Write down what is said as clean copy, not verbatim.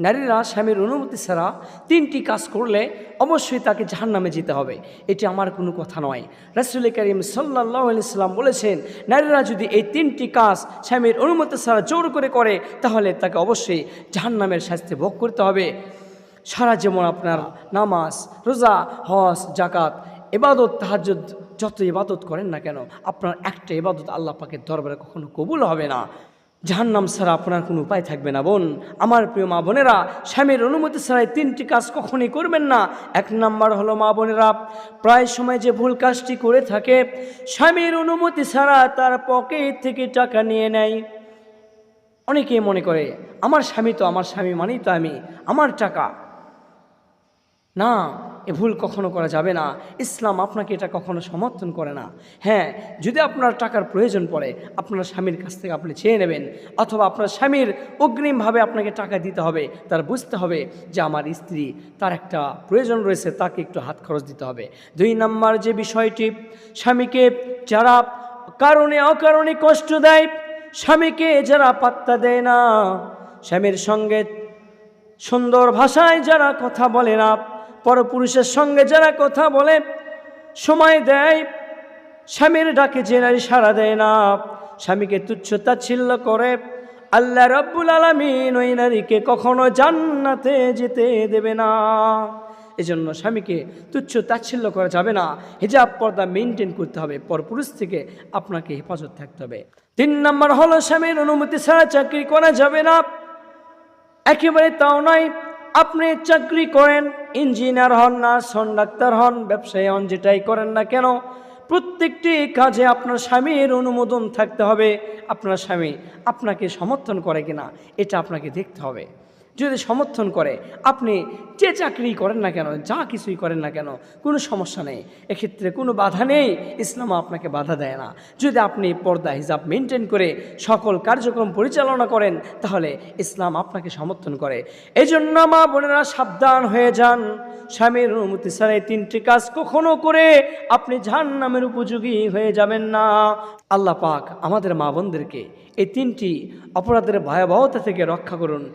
নারীরা স্বামীর অনুমতি ছাড়া 3টি কাজ করলে অবশ্যই তাকে জাহান্নামে যেতে হবে। এটি আমার কোনো কথা নয়। রাসূল করিম সাল্লাল্লাহু আলাইহি সাল্লাম বলেছেন, নারীরা যদি এই 3টি কাজ স্বামীর অনুমতি ছাড়া জোর করে তাহলে তাকে অবশ্যই জাহান্নামের শাস্তি ভোগ করতে হবে। সারা যেমন আপনার নামাজ, রোজা, হজ, যাকাত, ইবাদত, তাহাজ্জুদ, যত ইবাদত করেন না কেন, আপনার একটা ইবাদত আল্লাহ পাকের দরবারে কখনো কবুল হবে না। জাহান্নাম ছাড়া আপনার কোনো উপায় থাকবে না। বোন, আমার প্রিয় মা বোনেরা, স্বামীর অনুমতি ছাড়াই 3টি কাজ কখনই করবেন না। 1 নাম্বার হলো, মা বোনেরা প্রায় সময় যে ভুল কাজটি করে থাকে, স্বামীর অনুমতি ছাড়া তার পকেট থেকে টাকা নিয়ে নেয়। অনেকেই মনে করে আমার স্বামী তো আমার স্বামী মানেই তো আমি, আমার টাকা। না, এ ভুল কখনো করা যাবে না। ইসলাম আপনাকে এটা কখনো সমর্থন করে না। হ্যাঁ, যদি আপনার টাকার প্রয়োজন পড়ে আপনার স্বামীর কাছ থেকে আপনি চেয়ে নেবেন, অথবা আপনার স্বামীর অগ্রিমভাবে আপনাকে টাকা দিতে হবে। তার বুঝতে হবে যে আমার স্ত্রী, তার একটা প্রয়োজন রয়েছে, তাকে একটু হাত খরচ দিতে হবে। 2 নাম্বার যে বিষয়টি, স্বামীকে যারা কারণে অকারণে কষ্ট দেয়, স্বামীকে যারা পাত্তা দেয় না, স্বামীর সঙ্গে সুন্দর ভাষায় যারা কথা বলে না, পরপুরুষের সঙ্গে যারা কথা বলে, সময় দেয়, স্বামীর ডাকে যে নারী সাড়া দেয় না, স্বামীকে তুচ্ছ তাচ্ছিল্য করে, আল্লাহ রাব্বুল আলামিন ওই নারীকে কখনো জান্নাতে যেতে দেবে না। এজন্য স্বামীকে তুচ্ছ তাচ্ছিল্য করা যাবে না। হিজাব, পর্দা মেনটেন করতে হবে। পরপুরুষ থেকে আপনাকে হেফাজত থাকতে হবে। 3 নাম্বার হলো, স্বামীর অনুমতি ছাড়া চাকরি করা যাবে না। একেবারে তাও নয়, আপনি চাকরি করেন, ইঞ্জিনিয়ার হন, নার্স হন, ডাক্তার হন, ব্যবসায়ী হন, যেটাই করেন না কেন, প্রত্যেকটি কাজে আপনার স্বামীর অনুমোদন থাকতে হবে। আপনার স্বামী আপনাকে সমর্থন করে কিনা এটা আপনাকে দেখতে হবে। যদি সমর্থন করে, আপনি যে চাকরি করেন না কেন, যা কিছুই করেন না কেন, কোনো সমস্যা নেই, এক্ষেত্রে কোনো বাধা নেই। ইসলাম আপনাকে বাধা দেয় না। যদি আপনি পর্দা হিজাব মেনটেন করে সকল কার্যক্রম পরিচালনা করেন, তাহলে ইসলাম আপনাকে সমর্থন করে। এই জন্য মা বোনেরা সাবধান হয়ে যান। স্বামীর অনুমতি ছাড়া 3টি কাজ কখনো করে আপনি জাহান্নামের উপযোগী হয়ে যাবেন না। আল্লাহ পাক আমাদের মা বোনদেরকে এই 3টি অপরাধের ভয়াবহতা থেকে রক্ষা করুন।